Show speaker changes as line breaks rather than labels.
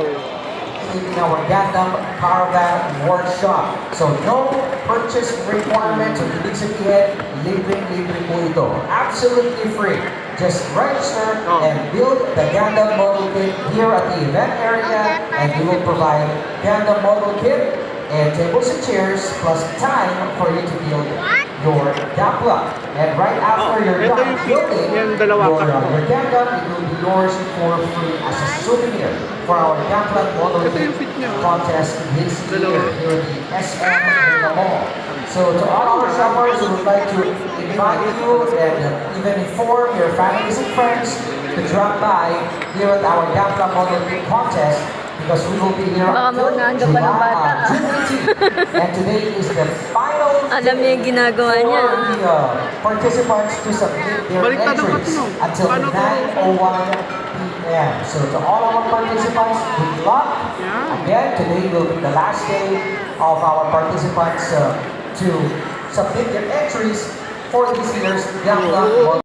in our Gundam Caravan Workshop. So no purchase requirement. So ibig sabihin, libre po ito. Absolutely free. Just register and build the Gundam model kit here at the event area, and we will provide Gundam model kit and tables and chairs plus time for you to build your Gunpla. And right after you're done building your Gundam, it will be yours for free as a souvenir for our Gunpla model kit contest this year here at the SM Megamall. So to all our shoppers, we would like to invite you and even inform your families and friends to drop by here at our Gunpla model kit contest, because we will be here until July 18. And today is the final
Alam niya yung ginagawa niya.
for the participants to submit their entries until 9:01 p.m. So to all our participants, good luck. Again, today will be the last day of our participants to submit their entries for this year's Gunpla.